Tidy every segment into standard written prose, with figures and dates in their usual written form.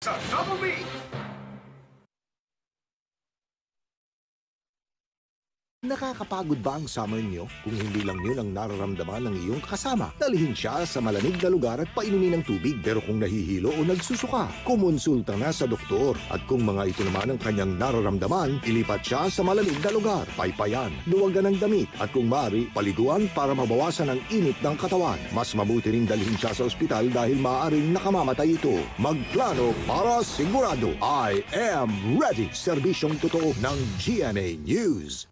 Sa Double B! Nakakapagod ba ang summer niyo? Kung hindi lang yun ang nararamdaman ng iyong kasama, dalhin siya sa malamig na lugar at painumin ng tubig. Pero kung nahihilo o nagsusuka, kumonsulta na sa doktor. At kung mga ito naman ang kanyang nararamdaman, ilipat siya sa malamig na lugar. Paypayan, luwagan ng damit, at kung maaari, paliguan para mabawasan ang init ng katawan. Mas mabuti ring dalhin siya sa ospital dahil maaaring nakamamatay ito. Magplano para sigurado. I am ready! Serbisyong totoo ng GMA News.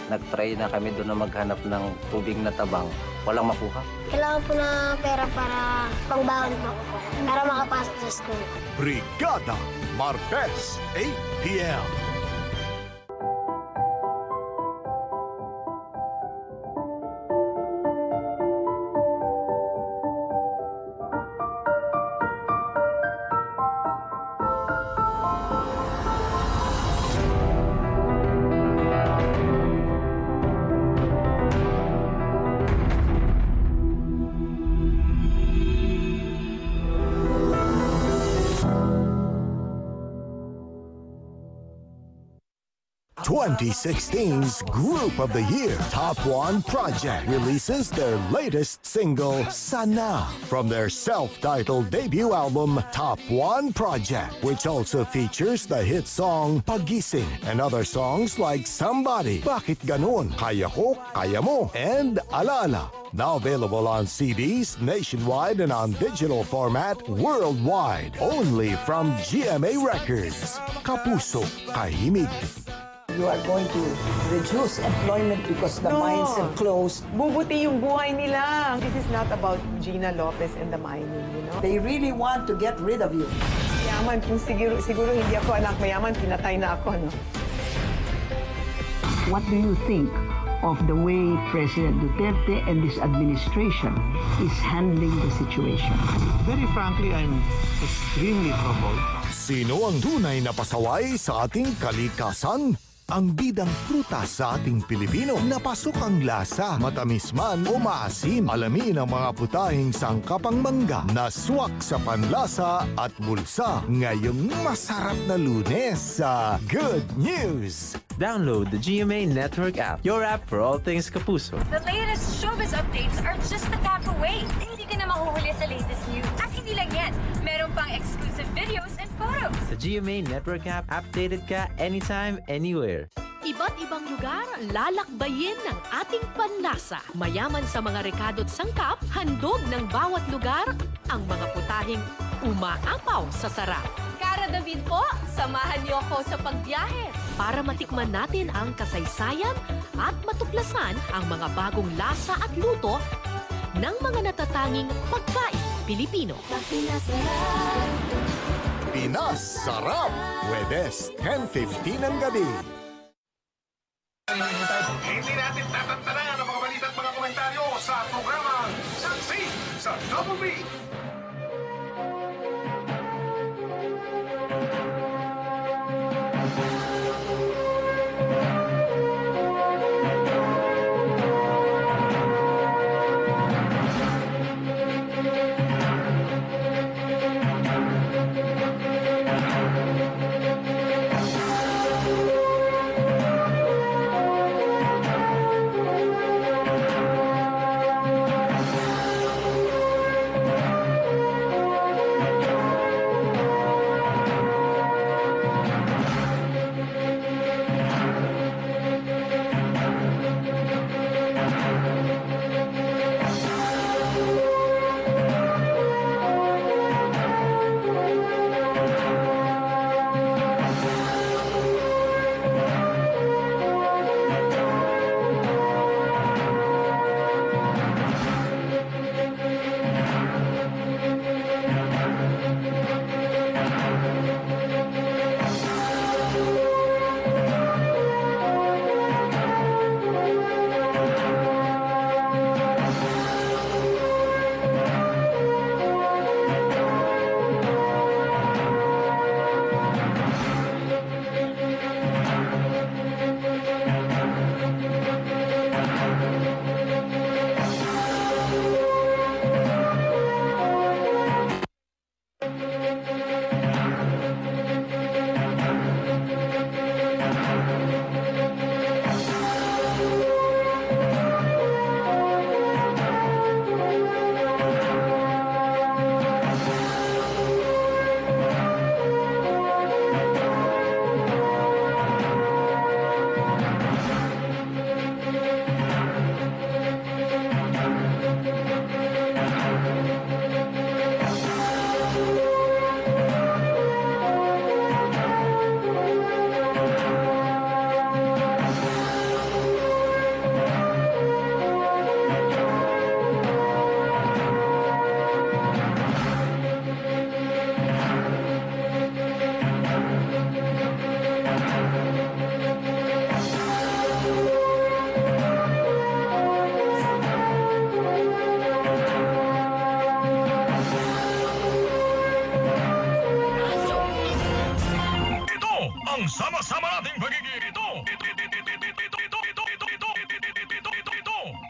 Nag-try na kami doon na maghanap ng tubig na tabang. Walang makuha. Kailangan po na pera para pangbahon po. Para makapasok sa school. Brigada Martes, 8 p.m. ...2016's Group of the Year, Top One Project, releases their latest single, Sana, from their self-titled debut album, Top One Project, which also features the hit song, Pagising, and other songs like Somebody, Bakit Ganon, Kaya Ko, Kaya Mo, and Alaala. Now available on CDs nationwide and on digital format worldwide. Only from GMA Records. Kapuso, Kahimig. You are going to reduce employment because the mines are closed. Bubuti yung buhay nila. This is not about Gina Lopez and the mining, you know? They really want to get rid of you. Mayaman, kung siguro hindi ako anak mayaman, pinatay na ako, no? What do you think of the way President Duterte and this administration is handling the situation? Very frankly, I'm extremely troubled. Sino ang tunay na pasaway sa ating kalikasan? Ang bidang prutas sa ating Pilipino. Napasok ang lasa, matamis man o maasim. Alamin ang mga putahing sangkapang mangga na swak sa panlasa at bulsa. Ngayong masarap na Lunes sa Good News! Download the GMA Network app, your app for all things Kapuso. The latest showbiz updates are just a tap away. Hindi ka na mahuhuli sa latest news. At hindi lang yan, meron pang exclusive videos and photos. The GMA Network app, updated ka anytime, anywhere. Iba't ibang lugar lalakbayin ng ating panlasa. Mayaman sa mga rekado at sangkap, handog ng bawat lugar ang mga putahing umaapaw sa sarap. Cara David po, samahan niyo ako sa pagbiyahe. Para matikman natin ang kasaysayan at matuklasan ang mga bagong lasa at luto ng mga natatanging pagkain Pilipino. Pinas Sarap! Huwebes, 10:15 ng gabi. Hindi natin tatantanan ang mga balita at mga komentaryo sa programang Saksi sa Double B!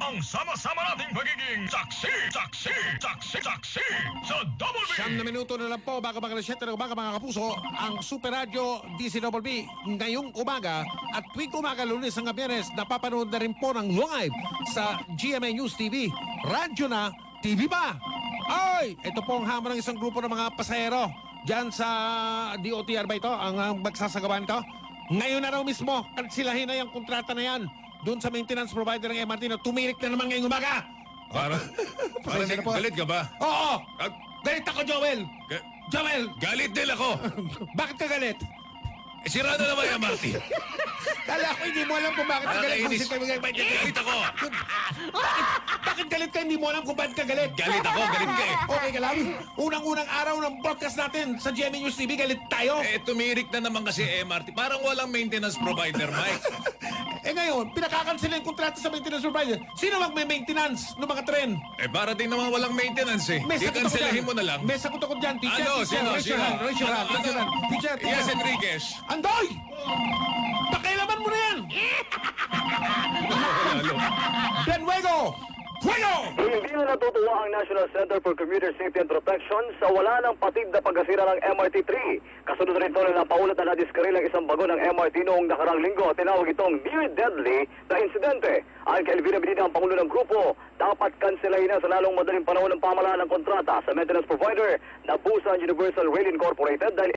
ang sama-sama nating pagiging saksi sa Double B. 9 na minuto na lang po bago mga 7 ng umaga mga kapuso ang Super Radio DCWB ngayong umaga at tuwing umaga Lunes hanggang Biyernes napapanood na rin po ng live sa GMA News TV. Radyo na, TV pa! Ay! Ito po ang hamon ng isang grupo ng mga pasahero dyan sa DOTR ba ito? Ang magsasagawa nito? Ngayon na raw mismo, kansilahin na yung kontrata na yan doon sa maintenance provider ng MRT na tumirik na naman ngayong umaga. Para galit ka ba? Oo! Galit ako, Joel! Joel! Galit din ako. Bakit ka galit? Sira na naman yung MRT. Kala ko hindi mo alam kung bakit ka galit. Galit ako. Bakit galit ka? Hindi mo alam kung bakit ka galit. Galit ako, galit ka eh. Okay ka lang. Unang-unang araw ng broadcast natin sa GMA News TV, galit tayo. Tumirik na naman kasi MRT. Parang walang maintenance provider, Mike. Ngayon, pinakakansila yung kontrata sa maintenance provider. Sino mag-maintenance ng mga tren? Para din naman walang maintenance eh. May sagot ako Ikanselahin dyan. mo na lang. May sagot ako dyan, teacher. Ano? Teacher, Sino? raise your hand, raise your hand, raise your hand. Teacher, Yes, Enriquez. Andoy! Pakialaman mo na yan! Benuego! Fuego! Hindi na natutuwa ang National Center for Commuter Safety and Protection sa wala ng patid na pagkasira ng MRT-3. Kasunod rito na napaulat na nadiskaril ang isang bago ng MRT noong nakarang linggo. Tinawag itong near deadly na insidente. Ang kay Elvira Benita, ang pangulo ng grupo, dapat kanselahin na sa lalong madaling panahon ng pamalaan ng kontrata sa maintenance provider na Busan Universal Rail Incorporated dahil